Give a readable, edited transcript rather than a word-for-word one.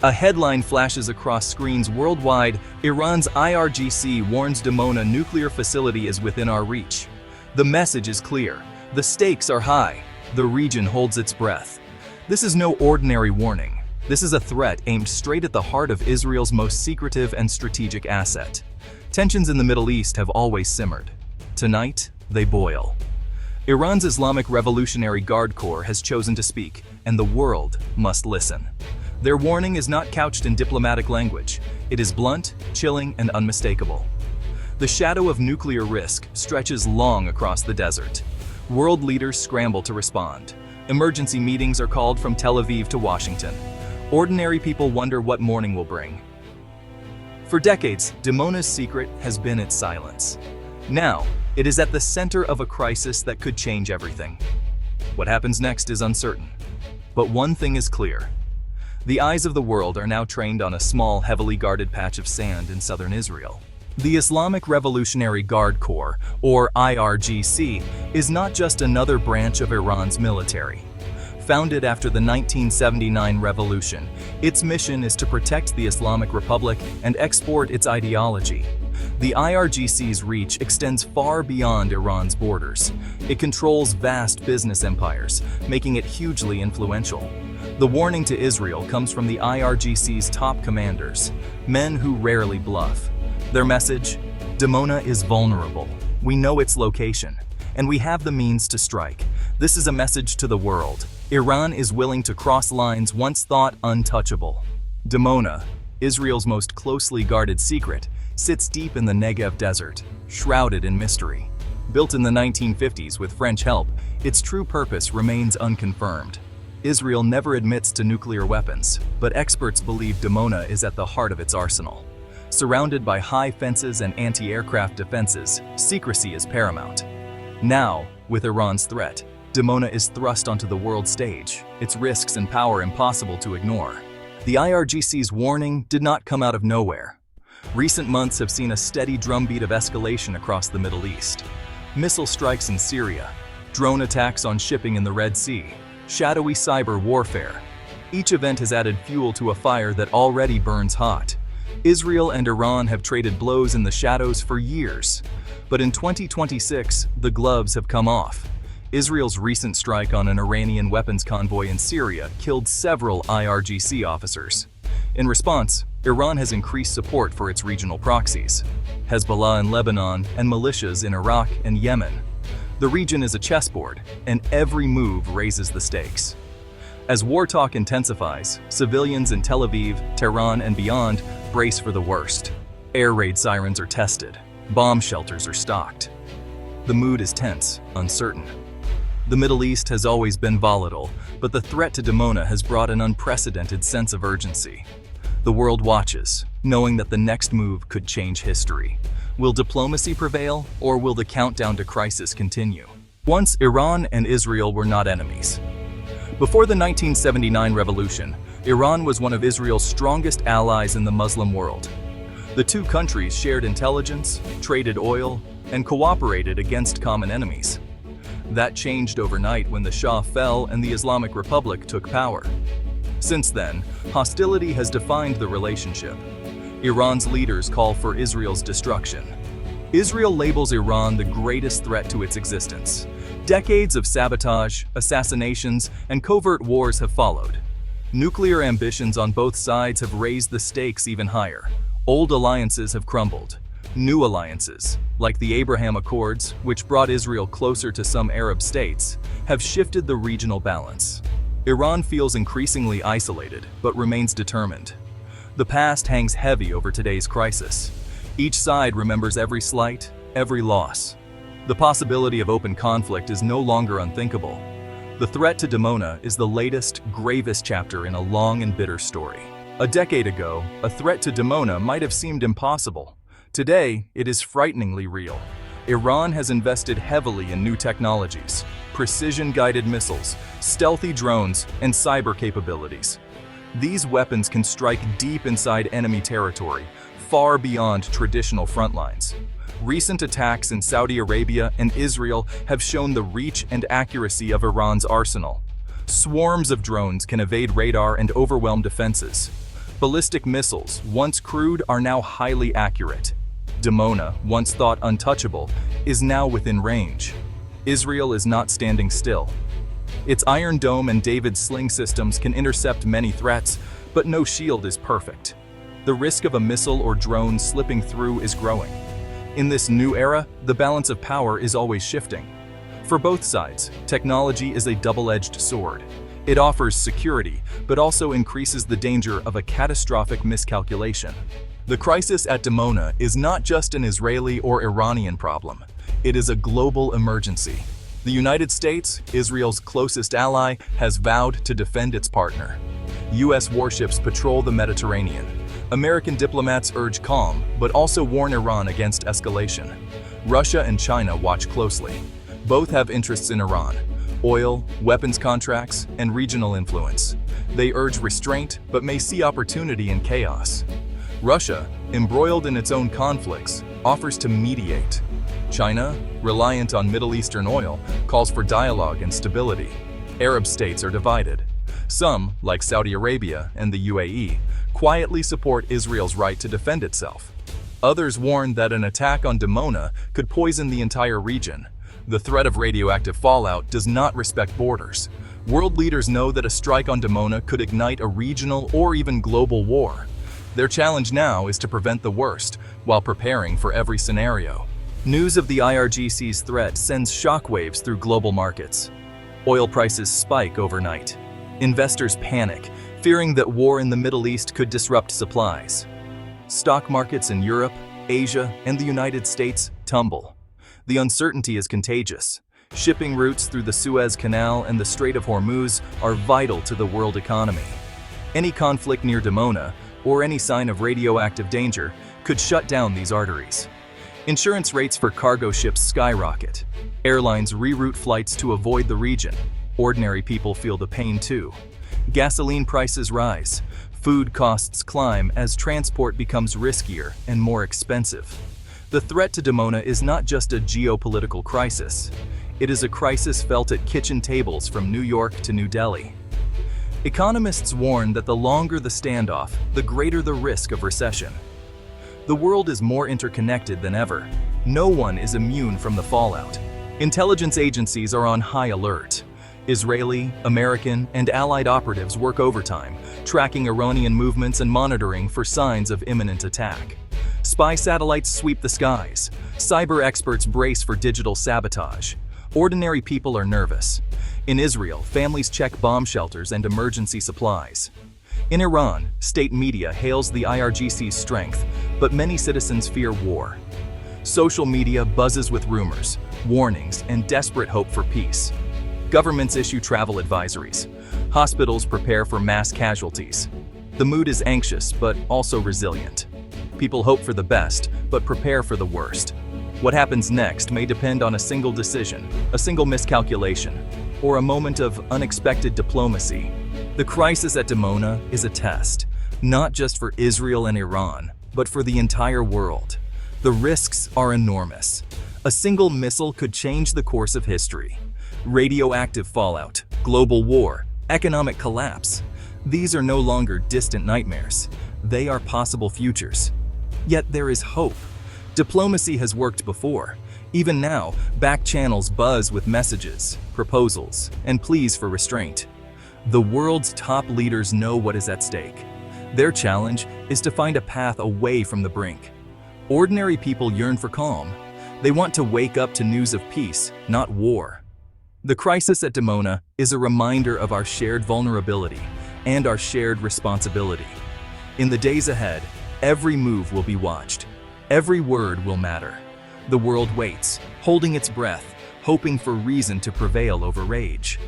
A headline flashes across screens worldwide: Iran's IRGC warns Dimona nuclear facility is within our reach. The message is clear. The stakes are high. The region holds its breath. This is no ordinary warning. This is a threat aimed straight at the heart of Israel's most secretive and strategic asset. Tensions in the Middle East have always simmered. Tonight, they boil. Iran's Islamic Revolutionary Guard Corps has chosen to speak, and the world must listen. Their warning is not couched in diplomatic language. It is blunt, chilling, and unmistakable. The shadow of nuclear risk stretches long across the desert. World leaders scramble to respond. Emergency meetings are called from Tel Aviv to Washington. Ordinary people wonder what morning will bring. For decades, Dimona's secret has been its silence. Now, it is at the center of a crisis that could change everything. What happens next is uncertain. But one thing is clear. The eyes of the world are now trained on a small, heavily guarded patch of sand in southern Israel. The Islamic Revolutionary Guard Corps, or IRGC, is not just another branch of Iran's military. Founded after the 1979 revolution, its mission is to protect the Islamic Republic and export its ideology. The IRGC's reach extends far beyond Iran's borders. It controls vast business empires, making it hugely influential. The warning to Israel comes from the IRGC's top commanders, men who rarely bluff. Their message: Dimona is vulnerable. We know its location, and we have the means to strike. This is a message to the world. Iran is willing to cross lines once thought untouchable. Dimona, Israel's most closely guarded secret, sits deep in the Negev desert, shrouded in mystery. Built in the 1950s with French help, its true purpose remains unconfirmed. Israel never admits to nuclear weapons, but experts believe Dimona is at the heart of its arsenal. Surrounded by high fences and anti-aircraft defenses, secrecy is paramount. Now, with Iran's threat, Dimona is thrust onto the world stage, its risks and power impossible to ignore. The IRGC's warning did not come out of nowhere. Recent months have seen a steady drumbeat of escalation across the Middle East. Missile strikes in Syria, drone attacks on shipping in the Red Sea, shadowy cyber warfare. Each event has added fuel to a fire that already burns hot. Israel and Iran have traded blows in the shadows for years. But in 2026, the gloves have come off. Israel's recent strike on an Iranian weapons convoy in Syria killed several IRGC officers. In response, Iran has increased support for its regional proxies, Hezbollah in Lebanon and militias in Iraq and Yemen. The region is a chessboard, and every move raises the stakes. As war talk intensifies, civilians in Tel Aviv, Tehran, and beyond brace for the worst. Air raid sirens are tested. Bomb shelters are stocked. The mood is tense, uncertain. The Middle East has always been volatile, but the threat to Dimona has brought an unprecedented sense of urgency. The world watches, knowing that the next move could change history. Will diplomacy prevail, or will the countdown to crisis continue? Once, Iran and Israel were not enemies. Before the 1979 revolution, Iran was one of Israel's strongest allies in the Muslim world. The two countries shared intelligence, traded oil, and cooperated against common enemies. That changed overnight when the Shah fell and the Islamic Republic took power. Since then, hostility has defined the relationship. Iran's leaders call for Israel's destruction. Israel labels Iran the greatest threat to its existence. Decades of sabotage, assassinations, and covert wars have followed. Nuclear ambitions on both sides have raised the stakes even higher. Old alliances have crumbled. New alliances, like the Abraham Accords, which brought Israel closer to some Arab states, have shifted the regional balance. Iran feels increasingly isolated, but remains determined. The past hangs heavy over today's crisis. Each side remembers every slight, every loss. The possibility of open conflict is no longer unthinkable. The threat to Dimona is the latest, gravest chapter in a long and bitter story. A decade ago, a threat to Dimona might have seemed impossible. Today, it is frighteningly real. Iran has invested heavily in new technologies, precision-guided missiles, stealthy drones, and cyber capabilities. These weapons can strike deep inside enemy territory, far beyond traditional front lines. Recent attacks in Saudi Arabia and Israel have shown the reach and accuracy of Iran's arsenal. Swarms of drones can evade radar and overwhelm defenses. Ballistic missiles, once crude, are now highly accurate. Dimona, once thought untouchable, is now within range. Israel is not standing still. Its Iron Dome and David's sling systems can intercept many threats, but no shield is perfect. The risk of a missile or drone slipping through is growing. In this new era, the balance of power is always shifting. For both sides, technology is a double-edged sword. It offers security, but also increases the danger of a catastrophic miscalculation. The crisis at Dimona is not just an Israeli or Iranian problem. It is a global emergency. The United States, Israel's closest ally, has vowed to defend its partner. U.S. warships patrol the Mediterranean. American diplomats urge calm, but also warn Iran against escalation. Russia and China watch closely. Both have interests in Iran: oil, weapons contracts, and regional influence. They urge restraint, but may see opportunity in chaos. Russia, embroiled in its own conflicts, offers to mediate. China, reliant on Middle Eastern oil, calls for dialogue and stability. Arab states are divided. Some, like Saudi Arabia and the UAE, quietly support Israel's right to defend itself. Others warn that an attack on Dimona could poison the entire region. The threat of radioactive fallout does not respect borders. World leaders know that a strike on Dimona could ignite a regional or even global war. Their challenge now is to prevent the worst, while preparing for every scenario. News of the IRGC's threat sends shockwaves through global markets. Oil prices spike overnight. Investors panic, fearing that war in the Middle East could disrupt supplies. Stock markets in Europe, Asia, and the United States tumble. The uncertainty is contagious. Shipping routes through the Suez Canal and the Strait of Hormuz are vital to the world economy. Any conflict near Dimona, or any sign of radioactive danger, could shut down these arteries. Insurance rates for cargo ships skyrocket. Airlines reroute flights to avoid the region. Ordinary people feel the pain too. Gasoline prices rise. Food costs climb as transport becomes riskier and more expensive. The threat to Dimona is not just a geopolitical crisis. It is a crisis felt at kitchen tables from New York to New Delhi. Economists warn that the longer the standoff, the greater the risk of recession. The world is more interconnected than ever. No one is immune from the fallout. Intelligence agencies are on high alert. Israeli, American, and allied operatives work overtime, tracking Iranian movements and monitoring for signs of imminent attack. Spy satellites sweep the skies. Cyber experts brace for digital sabotage. Ordinary people are nervous. In Israel, families check bomb shelters and emergency supplies. In Iran, state media hails the IRGC's strength, but many citizens fear war. Social media buzzes with rumors, warnings, and desperate hope for peace. Governments issue travel advisories. Hospitals prepare for mass casualties. The mood is anxious, but also resilient. People hope for the best, but prepare for the worst. What happens next may depend on a single decision, a single miscalculation, or a moment of unexpected diplomacy. The crisis at Dimona is a test, not just for Israel and Iran, but for the entire world. The risks are enormous. A single missile could change the course of history. Radioactive fallout, global war, economic collapse. These are no longer distant nightmares. They are possible futures. Yet there is hope. Diplomacy has worked before. Even now, back channels buzz with messages, proposals, and pleas for restraint. The world's top leaders know what is at stake. Their challenge is to find a path away from the brink. Ordinary people yearn for calm. They want to wake up to news of peace, not war. The crisis at Dimona is a reminder of our shared vulnerability and our shared responsibility. In the days ahead, every move will be watched. Every word will matter. The world waits, holding its breath, hoping for reason to prevail over rage.